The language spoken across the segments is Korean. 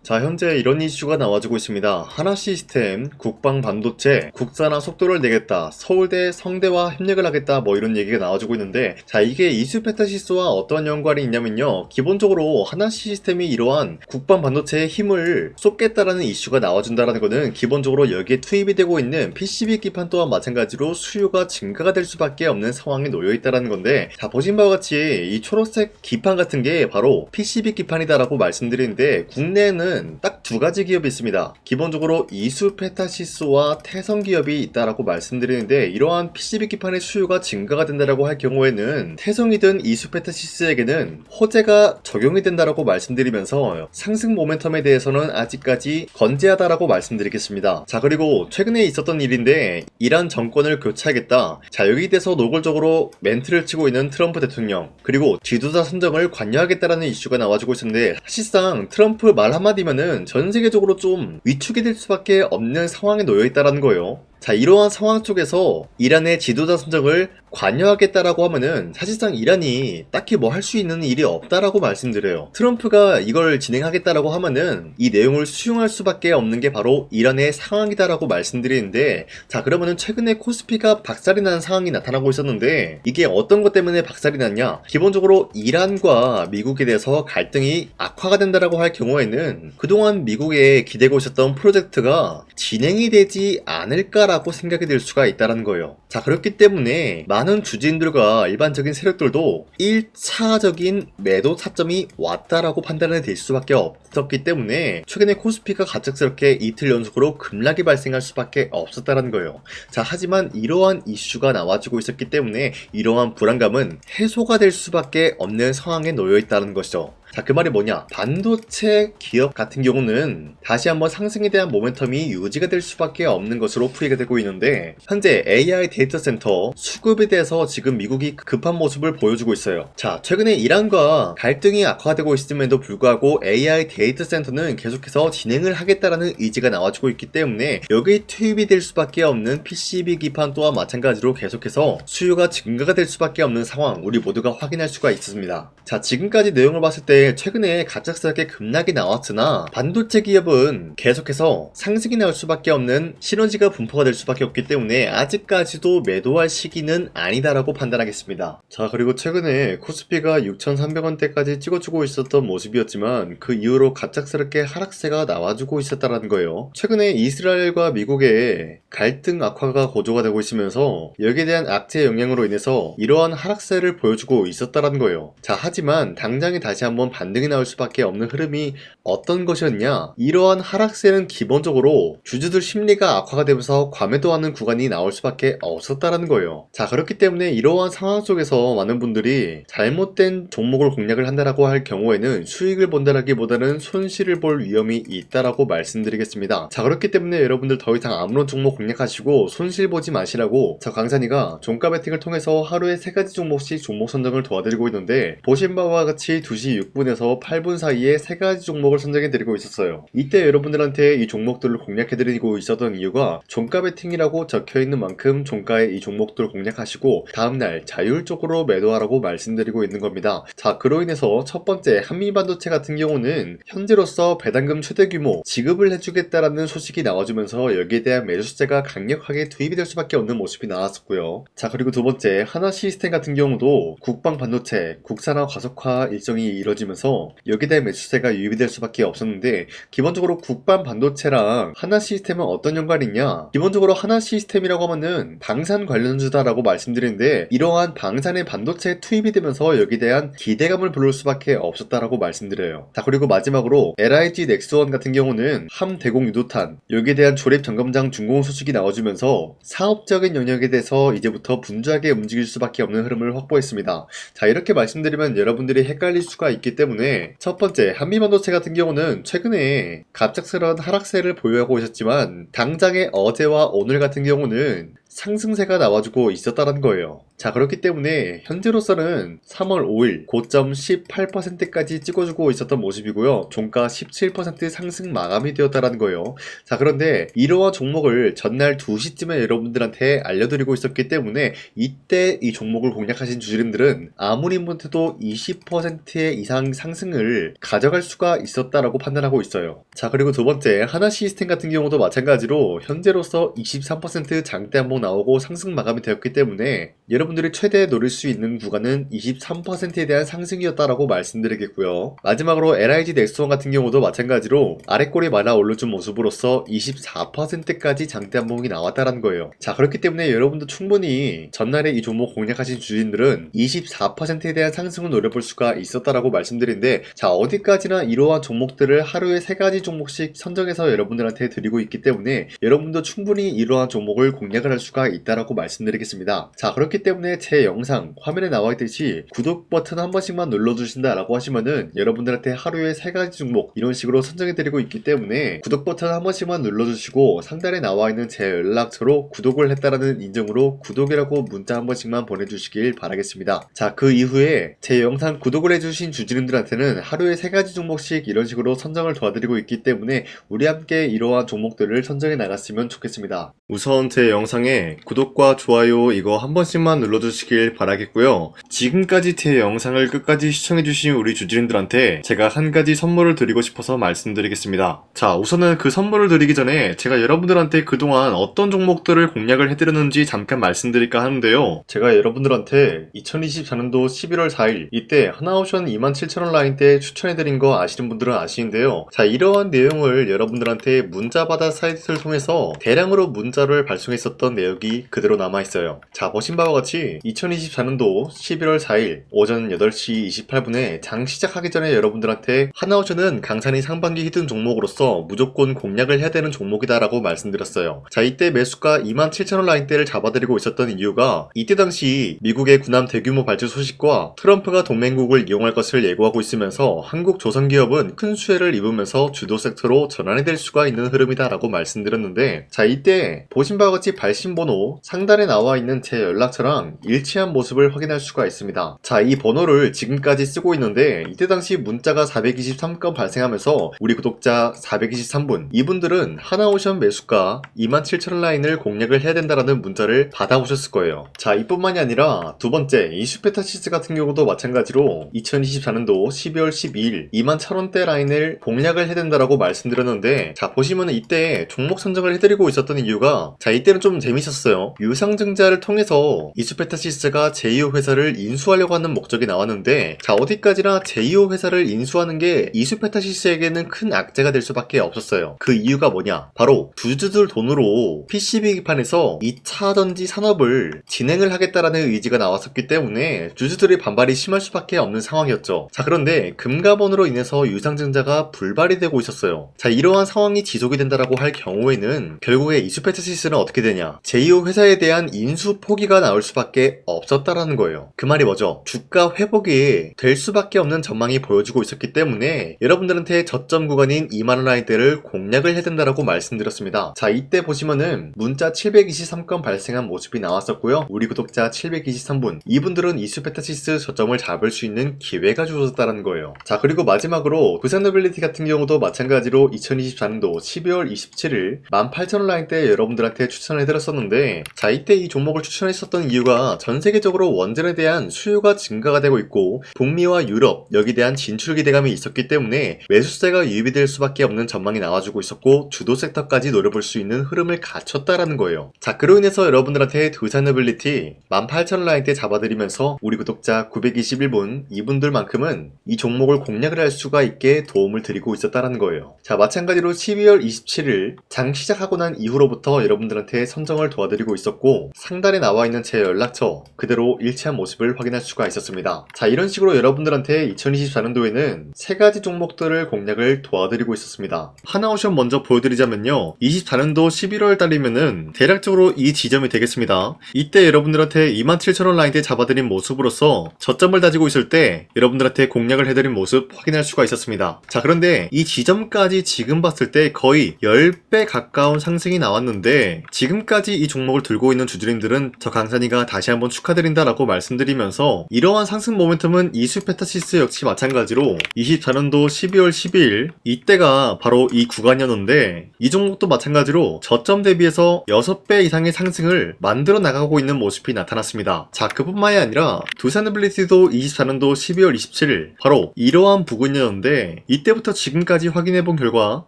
자, 현재 이런 이슈가 나와주고 있습니다. 하나시스템, 국방반도체, 국산화 속도를 내겠다, 서울대, 성대와 협력을 하겠다, 뭐 이런 얘기가 나와주고 있는데, 자, 이게 이수페타시스와 어떤 연관이 있냐면요, 기본적으로 하나시스템이 이러한 국방반도체의 힘을 쏟겠다라는 이슈가 나와준다라는 거는 기본적으로 여기에 투입이 되고 있는 PCB 기판 또한 마찬가지로 수요가 증가가 될 수밖에 없는 상황에 놓여있다라는 건데, 자, 보신 바와 같이 이 초록색 기판 같은 게 바로 PCB 기판이다라고 말씀드리는데, 국내에는 딱 두 가지 기업이 있습니다. 기본적으로 이수페타시스와 태성 기업이 있다라고 말씀드리는데, 이러한 PCB 기판의 수요가 증가가 된다라고 할 경우에는 태성이든 이수페타시스에게는 호재가 적용이 된다라고 말씀드리면서 상승 모멘텀에 대해서는 아직까지 건재하다라고 말씀드리겠습니다. 자, 그리고 최근에 있었던 일인데, 이란 정권을 교체하겠다. 자, 여기에 대해서 노골적으로 멘트를 치고 있는 트럼프 대통령, 그리고 지도자 선정을 관여하겠다라는 이슈가 나와주고 있었는데, 사실상 트럼프 말 한마디면은 전 세계적으로 좀 위축이 될 수밖에 없는 상황에 놓여 있다라는 거예요. 자, 이러한 상황 속에서 이란의 지도자 선정을 관여하겠다라고 하면은 사실상 이란이 딱히 뭐 할 수 있는 일이 없다라고 말씀드려요. 트럼프가 이걸 진행하겠다라고 하면은 이 내용을 수용할 수밖에 없는 게 바로 이란의 상황이다라고 말씀드리는데, 자, 그러면은 최근에 코스피가 박살이 난 상황이 나타나고 있었는데, 이게 어떤 것 때문에 박살이 났냐? 기본적으로 이란과 미국에 대해서 갈등이 악화가 된다라고 할 경우에는 그동안 미국에 기대고 있었던 프로젝트가 진행이 되지 않을까라고 생각이 들 수가 있다는 거예요. 자, 그렇기 때문에 많은 주주인들과 일반적인 세력들도 1차적인 매도 타점이 왔다라고 판단이 될 수밖에 없었기 때문에 최근에 코스피가 갑작스럽게 이틀 연속으로 급락이 발생할 수밖에 없었다는 거예요. 자, 하지만 이러한 이슈가 나와주고 있었기 때문에 이러한 불안감은 해소가 될 수밖에 없는 상황에 놓여 있다는 것이죠. 자, 그 말이 뭐냐? 반도체 기업 같은 경우는 다시 한번 상승에 대한 모멘텀이 유지가 될 수밖에 없는 것으로 풀이가 되고 있는데, 현재 AI 데이터 센터 수급에 대해서 지금 미국이 급한 모습을 보여주고 있어요. 자, 최근에 이란과 갈등이 악화되고 있음에도 불구하고 AI 데이터 센터는 계속해서 진행을 하겠다라는 의지가 나와주고 있기 때문에 여기에 투입이 될 수밖에 없는 PCB 기판 또한 마찬가지로 계속해서 수요가 증가가 될 수밖에 없는 상황, 우리 모두가 확인할 수가 있습니다. 자, 지금까지 내용을 봤을 때 최근에 갑작스럽게 급락이 나왔으나 반도체 기업은 계속해서 상승이 나올 수밖에 없는 시너지가 분포가 될 수밖에 없기 때문에 아직까지도 매도할 시기는 아니다라고 판단하겠습니다. 자, 그리고 최근에 코스피가 6,300원대까지 찍어주고 있었던 모습이었지만 그 이후로 갑작스럽게 하락세가 나와주고 있었다는 거예요. 최근에 이스라엘과 미국의 갈등 악화가 고조가 되고 있으면서 여기에 대한 악재 영향으로 인해서 이러한 하락세를 보여주고 있었다는 거예요. 자, 하지만 당장에 다시 한번 반등이 나올 수밖에 없는 흐름이 어떤 것이었냐? 이러한 하락세는 기본적으로 주주들 심리가 악화가 되면서 과매도하는 구간이 나올 수밖에 없었다는 거예요. 자, 그렇기 때문에 이러한 상황 속에서 많은 분들이 잘못된 종목을 공략을 한다라고 할 경우에는 수익을 본다라기보다는 손실을 볼 위험이 있다라고 말씀드리겠습니다. 자, 그렇기 때문에 여러분들 더 이상 아무런 종목 공략하시고 손실 보지 마시라고 저 강산이가 종가 베팅을 통해서 하루에 3가지 종목씩 종목 선정을 도와드리고 있는데, 보신 바와 같이 2시 6분에서 8분 사이에 3가지 종목을 선정해드리고 있었어요. 이때 여러분들한테 이 종목들을 공략해드리고 있었던 이유가 종가 베팅이라고 적혀있는 만큼 종가에 이 종목들을 공략하시고 다음날 자율적으로 매도하라고 말씀드리고 있는 겁니다. 자, 그로 인해서 첫 번째 한미반도체 같은 경우는 현재로서 배당금 최대 규모 지급을 해주겠다라는 소식이 나와주면서 여기에 대한 매수세가 강력하게 투입이 될 수밖에 없는 모습이 나왔었고요. 자, 그리고 두 번째 하나시스템 같은 경우도 국방 반도체 국산화 가속화 일정이 이뤄지면서 여기에 대한 매수세가 유입이 될 수밖에 없었는데, 기본적으로 국방 반도체랑 하나시스템은 어떤 연관이 있냐? 기본적으로 하나시스템이라고 하면은 방산 관련주다라고 말씀드리는데, 이러한 방산의 반도체에 투입이 되면서 여기에 대한 기대감을 불러올 수밖에 없었다라고 말씀드려요. 자, 그리고 마지막으로 LIG 넥스원 같은 경우는 함대공 유도탄 여기에 대한 조립 점검장 준공 소식이 나와주면서 사업적인 영역에 대해서 이제부터 분주하게 움직일 수밖에 없는 흐름을 확보했습니다. 자, 이렇게 말씀드리면 여러분들이 헷갈릴 수가 있기 때문에 첫 번째 한미반도체 같은 경우는 최근에 갑작스러운 하락세를 보유하고 있었지만 당장의 어제와 오늘 같은 경우는 상승세가 나와주고 있었다는 거예요. 자, 그렇기 때문에 현재로서는 3월 5일 고점 18%까지 찍어주고 있었던 모습이고요. 종가 17% 상승 마감이 되었다라는 거예요. 자, 그런데 이러한 종목을 전날 2시쯤에 여러분들한테 알려드리고 있었기 때문에 이때 이 종목을 공략하신 주주님들은 아무리 못해도 20% 이상 상승을 가져갈 수가 있었다라고 판단하고 있어요. 자, 그리고 두 번째, 하나시스템 같은 경우도 마찬가지로 현재로서 23% 장대 한번 나오고 상승 마감이 되었기 때문에 여러분들이 최대 노릴 수 있는 구간은 23%에 대한 상승이었다라고 말씀드리겠고요. 마지막으로 LIG 넥스원 같은 경우도 마찬가지로 아래꼬리 말아 올려준 모습으로서 24%까지 장대 한봉이 나왔다는 거예요. 자, 그렇기 때문에 여러분도 충분히 전날에 이 종목 공략하신 주인들은 24%에 대한 상승을 노려볼 수가 있었다라고 말씀드린데, 자, 어디까지나 이러한 종목들을 하루에 3가지 종목씩 선정해서 여러분들한테 드리고 있기 때문에 여러분도 충분히 이러한 종목을 공략을 할 수가 있다라고 말씀드리겠습니다. 자, 그렇기 때문에 제 영상 화면에 나와 있듯이 구독 버튼 한 번씩만 눌러주신다라고 하시면은 여러분들한테 하루에 3가지 종목 이런 식으로 선정해드리고 있기 때문에 구독 버튼 한 번씩만 눌러주시고 상단에 나와 있는 제 연락처로 구독을 했다라는 인증으로 구독이라고 문자 한 번씩만 보내주시길 바라겠습니다. 자, 그 이후에 제 영상 구독을 해주신 주주님들한테는 하루에 3가지 종목씩 이런 식으로 선정을 도와드리고 있기 때문에 우리 함께 이러한 종목들을 선정해 나갔으면 좋겠습니다. 우선 제 영상에 구독과 좋아요 이거 한 번씩만 눌러주시길 바라겠고요. 지금까지 제 영상을 끝까지 시청해주신 우리 주주님들한테 제가 한 가지 선물을 드리고 싶어서 말씀드리겠습니다. 자, 우선은 그 선물을 드리기 전에 제가 여러분들한테 그동안 어떤 종목들을 공략을 해드렸는지 잠깐 말씀드릴까 하는데요. 제가 여러분들한테 2024년도 11월 4일 이때 하나오션 27,000원 라인 때 추천해드린 거 아시는 분들은 아시는데요. 자, 이러한 내용을 여러분들한테 문자받아 사이트를 통해서 대량으로 문자를 발송했었던 내역이 그대로 남아있어요. 자, 보신 바와 같이 2024년도 11월 4일 오전 8시 28분에 장 시작하기 전에 여러분들한테 하나오션은 강산이 상반기 히든 종목으로서 무조건 공략을 해야 되는 종목이다 라고 말씀드렸어요. 자, 이때 매수가 27,000원 라인대를 잡아드리고 있었던 이유가 이때 당시 미국의 군함 대규모 발주 소식과 트럼프가 동맹국을 이용할 것을 예고하고 있으면서 한국 조선기업은 큰 수혜를 입으면서 주도 섹터로 전환이 될 수가 있는 흐름이다 라고 말씀드렸는데, 자, 이때 보신 바와 같이 발신번호 상단에 나와 있는 제 연락처랑 일치한 모습을 확인할 수가 있습니다. 자, 이 번호를 지금까지 쓰고 있는데 이때 당시 문자가 423건 발생하면서 우리 구독자 423분 이분들은 하나오션 매수가 27,000원 라인을 공략을 해야 된다라는 문자를 받아오셨을 거예요. 자, 이뿐만이 아니라 두 번째 이슈페타시스 같은 경우도 마찬가지로 2024년도 12월 12일 21,000원대 라인을 공략을 해야 된다라고 말씀드렸는데, 자, 보시면은 이때 종목 선정을 해드리고 있었던 이유가, 자, 이때는 좀 재밌었어요. 유상증자를 통해서 이슈페타시스가 제2호 회사를 인수하려고 하는 목적이 나왔는데, 자, 어디까지나 제2호 회사를 인수하는 게 이슈페타시스에게는 큰 악재가 될 수밖에 없었어요. 그 이유가 뭐냐? 바로 주주들 돈으로 PCB기판에서 2차 전지 산업을 진행을 하겠다라는 의지가 나왔었기 때문에 주주들의 반발이 심할 수밖에 없는 상황이었죠. 자, 그런데 금가번으로 인해서 유상증자가 불발이 되고 있었어요. 자, 이러한 상황이 지속이 된다라고 할 경우에는 결국에 이슈페타시스는 어떻게 되냐? 제2호 회사에 대한 인수 포기가 나올 수밖에 없었다라는 거예요. 그 말이 뭐죠? 주가 회복이 될 수밖에 없는 전망이 보여지고 있었기 때문에 여러분들한테 저점 구간인 2만원 라인대를 공략을 해야 된다라고 말씀드렸습니다. 자, 이때 보시면은 문자 723건 발생한 모습이 나왔었고요. 우리 구독자 723분 이분들은 이슈페타시스 저점을 잡을 수 있는 기회가 주어졌다는 거예요. 자, 그리고 마지막으로 부산노빌리티 같은 경우도 마찬가지로 2024년도 12월 27일 18,000원 라인대 여러분들한테 추천해드렸었는데, 자, 이때 이 종목을 추천했었던 이유가 전 세계적으로 원전에 대한 수요가 증가가 되고 있고 북미와 유럽 여기에 대한 진출 기대감이 있었기 때문에 매수세가 유입이 될 수밖에 없는 전망이 나와주고 있었고 주도 섹터까지 노려볼 수 있는 흐름을 갖췄다라는 거예요. 자, 그로 인해서 여러분들한테 두산노빌리티 18,000원 라인대 잡아드리면서 우리 구독자 921분 이분들만큼은 이 종목을 공략을 할 수가 있게 도움을 드리고 있었다라는 거예요. 자, 마찬가지로 12월 27일 장 시작하고 난 이후로부터 여러분들한테 선정을 도와드리고 있었고 상단에 나와 있는 제 연락처 그대로 일치한 모습을 확인할 수가 있었습니다. 자, 이런 식으로 여러분들한테 2024년도에는 3가지 종목들을 공략을 도와드리고 있었습니다. 하나오션 먼저 보여드리자면요, 24년도 11월 달이면은 대략적으로 이 지점이 되겠습니다. 이때 여러분들한테 27,000원 라인대 잡아드린 모습으로서 저점을 다지고 있을 때 여러분들한테 공략을 해드린 모습 확인할 수가 있었습니다. 자, 그런데 이 지점까지 지금 봤을 때 거의 10배 가까운 상승이 나왔는데 지금까지 이 종목을 들고 있는 주주님들은 저 강산이가 다시 한번 축하드린다라고 말씀드리면서, 이러한 상승 모멘텀은 이수페타시스 역시 마찬가지로 24년도 12월 12일 이때가 바로 이 구간이었는데, 이 종목도 마찬가지로 저점 대비해서 6배 이상의 상승을 만들어 나가고 있는 모습이 나타났습니다. 자, 그뿐만이 아니라 두산빌리티도 24년도 12월 27일 바로 이러한 부근이었는데, 이때부터 지금까지 확인해본 결과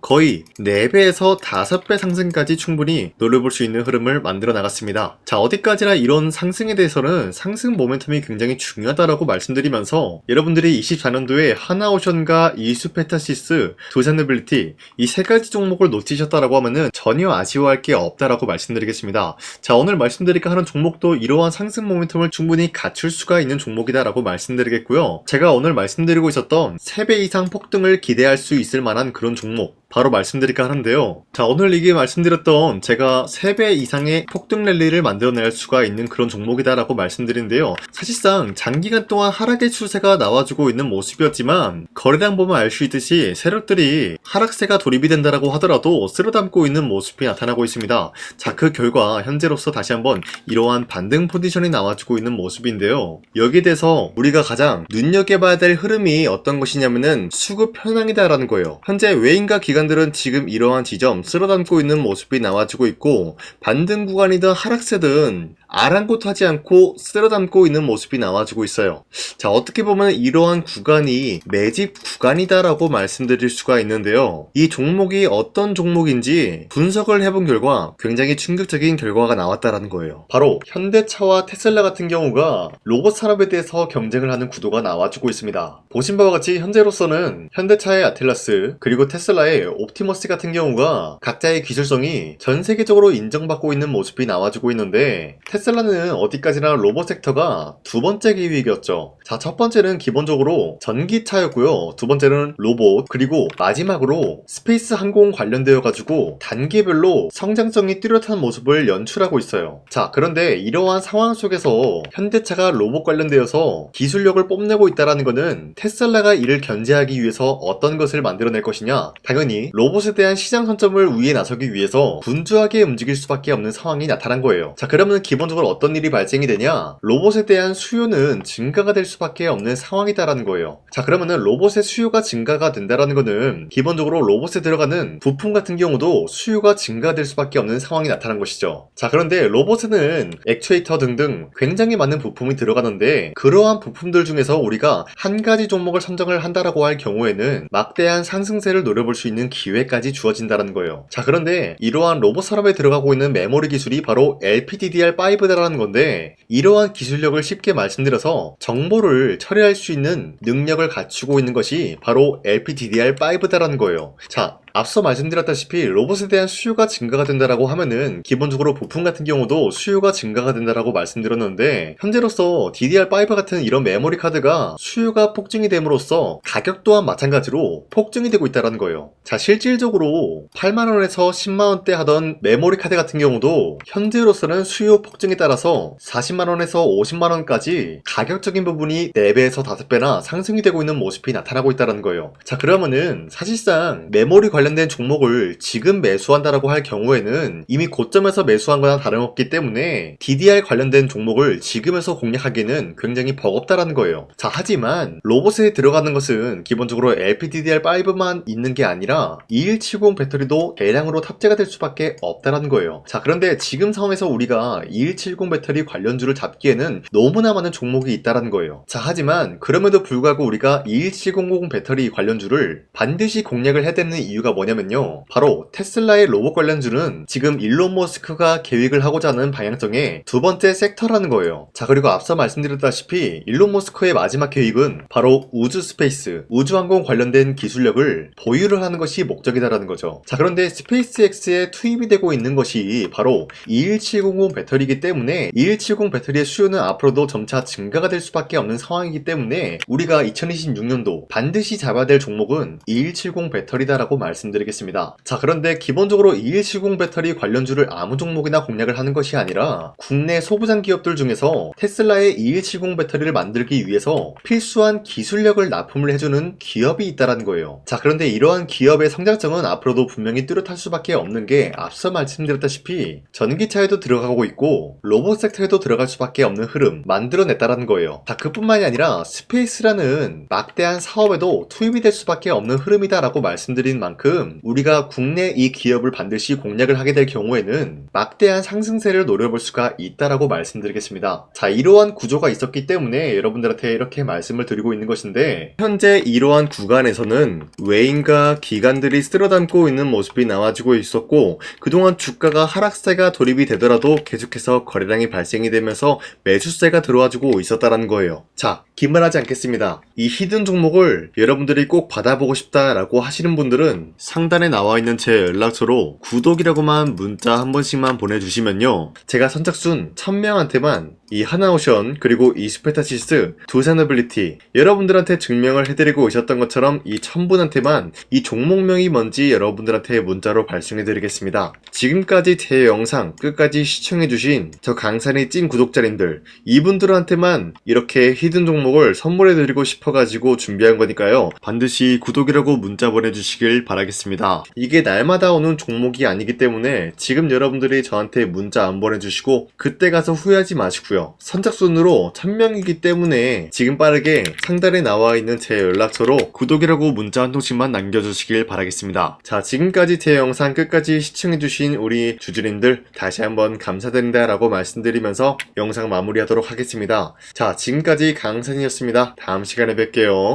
거의 4배에서 5배 상승까지 충분히 노려볼 수 있는 흐름을 만들어 나갔습니다. 자, 어디까지나 이런 상승에 대해서는 상승 모멘텀이 굉장히 중요하다라고 말씀드리면서, 여러분들이 24년도에 하나오션과 이수페타시스, 두산빌리티 이 3가지 종목을 놓치셨다라고 하면은 전혀 아쉬워할 게 없다라고 말씀드리겠습니다. 자, 오늘 말씀드릴까 하는 종목도 이러한 상승 모멘텀을 충분히 갖출 수가 있는 종목이다라고 말씀드리겠고요. 제가 오늘 말씀드리고 있었던 3배 이상 폭등을 기대할 수 있을 만한 그런 종목 바로 말씀드릴까 하는데요. 자, 오늘 이게 말씀드렸던 제가 3배 이상의 폭등 랠리를 만들어낼 수가 있는 그런 종목이다라고 말씀드리는데요. 사실상 장기간 동안 하락의 추세가 나와주고 있는 모습이었지만, 거래량 보면 알 수 있듯이 세력들이 하락세가 돌입이 된다라고 하더라도 쓸어담고 있는 모습이 나타나고 있습니다. 자, 그 결과 현재로서 다시 한번 이러한 반등 포지션이 나와주고 있는 모습인데요. 여기에 대해서 우리가 가장 눈여겨봐야 될 흐름이 어떤 것이냐면은 수급 현황이다라는 거예요. 현재 외인과 기관들은 지금 이러한 지점 쓸어담고 있는 모습이 나와주고 있고, 반등 구간이든 하락세든 아랑곳하지 않고 쓸어담고 있는 모습이 나와주고 있어요. 자, 어떻게 보면 이러한 구간이 매집 구간이다라고 말씀드릴 수가 있는데요. 이 종목이 어떤 종목인지 분석을 해본 결과 굉장히 충격적인 결과가 나왔다라는 거예요. 바로 현대차와 테슬라 같은 경우가 로봇 산업에 대해서 경쟁을 하는 구도가 나와주고 있습니다. 보신 바와 같이 현재로서는 현대차의 아틀라스 그리고 테슬라의 옵티머스 같은 경우가 각자의 기술성이 전 세계적으로 인정받고 있는 모습이 나와주고 있는데, 테슬라는 어디까지나 로봇 섹터가 두 번째 기획이었죠. 자, 첫 번째는 기본적으로 전기차였고요. 두 번째는 로봇, 그리고 마지막으로 스페이스 항공 관련되어 가지고 단계별로 성장성이 뚜렷한 모습을 연출하고 있어요. 자, 그런데 이러한 상황 속에서 현대차가 로봇 관련되어서 기술력을 뽐내고 있다는 것은 테슬라가 이를 견제하기 위해서 어떤 것을 만들어낼 것이냐, 당연히 로봇에 대한 시장 선점을 위해 나서기 위해서 분주하게 움직일 수밖에 없는 상황이 나타난 거예요. 자, 그러면 기본적으로 어떤 일이 발생이 되냐, 로봇에 대한 수요는 증가가 될 수밖에 없는 상황이다라는 거예요. 자, 그러면은 로봇의 수요가 증가가 된다라는 거는 기본적으로 로봇에 들어가는 부품 같은 경우도 수요가 증가될 수밖에 없는 상황이 나타난 것이죠. 자, 그런데 로봇에는 액추에이터 등등 굉장히 많은 부품이 들어가는데, 그러한 부품들 중에서 우리가 한 가지 종목을 선정을 한다라고 할 경우에는 막대한 상승세를 노려볼 수 있는 기회까지 주어진다는 거예요. 자, 그런데 이러한 로봇 산업에 들어가고 있는 메모리 기술이 바로 LPDDR5다라는 건데, 이러한 기술력을 쉽게 말씀드려서 정보를 처리할 수 있는 능력을 갖추고 있는 것이 바로 LPDDR5다라는 거예요. 자, 앞서 말씀드렸다시피 로봇에 대한 수요가 증가가 된다라고 하면은 기본적으로 부품 같은 경우도 수요가 증가가 된다라고 말씀드렸는데, 현재로서 DDR5 같은 이런 메모리 카드가 수요가 폭증이 됨으로써 가격 또한 마찬가지로 폭증이 되고 있다는 거예요. 자, 실질적으로 8만원에서 10만원대 하던 메모리 카드 같은 경우도 현재로서는 수요 폭증에 따라서 40만원에서 50만원까지 가격적인 부분이 4배에서 5배나 상승이 되고 있는 모습이 나타나고 있다는 거예요. 자, 그러면은 사실상 메모리 관련된 종목을 지금 매수한다라고 할 경우에는 이미 고점에서 매수한 거나 다름없기 때문에 DDR 관련된 종목을 지금에서 공략하기는 굉장히 버겁다라는 거예요. 자, 하지만 로봇에 들어가는 것은 기본적으로 LPDDR5만 있는 게 아니라 2170 배터리도 대량으로 탑재가 될 수밖에 없다라는 거예요. 자, 그런데 지금 상황에서 우리가 2170 배터리 관련주를 잡기에는 너무나 많은 종목이 있다라는 거예요. 자, 하지만 그럼에도 불구하고 우리가 2170 배터리 관련주를 반드시 공략을 해야 되는 이유가 뭐냐면요, 바로 테슬라의 로봇 관련주는 지금 일론 머스크가 계획을 하고자 하는 방향성의 두 번째 섹터라는 거예요. 자, 그리고 앞서 말씀드렸다시피 일론 머스크의 마지막 계획은 바로 우주 스페이스, 우주항공 관련된 기술력을 보유를 하는 것이 목적이다라는 거죠. 자, 그런데 스페이스X에 투입이 되고 있는 것이 바로 21700 배터리이기 때문에 2170 배터리의 수요는 앞으로도 점차 증가가 될 수밖에 없는 상황이기 때문에 우리가 2026년도 반드시 잡아야 될 종목은 2170 배터리다라고 말씀드립니다. 말씀드리겠습니다. 자, 그런데 기본적으로 2170 배터리 관련주를 아무 종목이나 공략을 하는 것이 아니라 국내 소부장 기업들 중에서 테슬라의 2170 배터리를 만들기 위해서 필수한 기술력을 납품을 해주는 기업이 있다는 거예요. 자, 그런데 이러한 기업의 성장성은 앞으로도 분명히 뚜렷할 수밖에 없는 게 앞서 말씀드렸다시피 전기차에도 들어가고 있고 로봇 섹터에도 들어갈 수밖에 없는 흐름 만들어냈다는 거예요. 자, 그뿐만이 아니라 스페이스라는 막대한 사업에도 투입이 될 수밖에 없는 흐름이다라고 말씀드린 만큼 우리가 국내 이 기업을 반드시 공략을 하게 될 경우에는 막대한 상승세를 노려볼 수가 있다라고 말씀드리겠습니다. 자, 이러한 구조가 있었기 때문에 여러분들한테 이렇게 말씀을 드리고 있는 것인데, 현재 이러한 구간에서는 외인과 기관들이 쓸어담고 있는 모습이 나와지고 있었고, 그동안 주가가 하락세가 돌입이 되더라도 계속해서 거래량이 발생이 되면서 매수세가 들어와주고 있었다는 거예요. 자, 긴말하지 않겠습니다. 이 히든 종목을 여러분들이 꼭 받아보고 싶다라고 하시는 분들은 상단에 나와 있는 제 연락처로 구독이라고만 문자 한 번씩만 보내주시면요, 제가 선착순 1000명한테만 이 하나오션 그리고 이 스페타시스 두산어빌리티 여러분들한테 증명을 해드리고 있었던 것처럼 이 1000분한테만 이 종목명이 뭔지 여러분들한테 문자로 발송해드리겠습니다. 지금까지 제 영상 끝까지 시청해주신 저 강산의 찐 구독자님들, 이분들한테만 이렇게 히든 종목을 선물해드리고 싶어가지고 준비한 거니까요, 반드시 구독이라고 문자 보내주시길 바라겠습니다. 이게 날마다 오는 종목이 아니기 때문에 지금 여러분들이 저한테 문자 안 보내주시고 그때 가서 후회하지 마시고요, 선착순으로 1000명이기 때문에 지금 빠르게 상단에 나와 있는 제 연락처로 구독이라고 문자 한 통씩만 남겨주시길 바라겠습니다. 자, 지금까지 제 영상 끝까지 시청해주신 우리 주주님들 다시 한번 감사드린다 라고 말씀드리면서 영상 마무리하도록 하겠습니다. 자, 지금까지 강산이었습니다. 다음 시간에 뵐게요.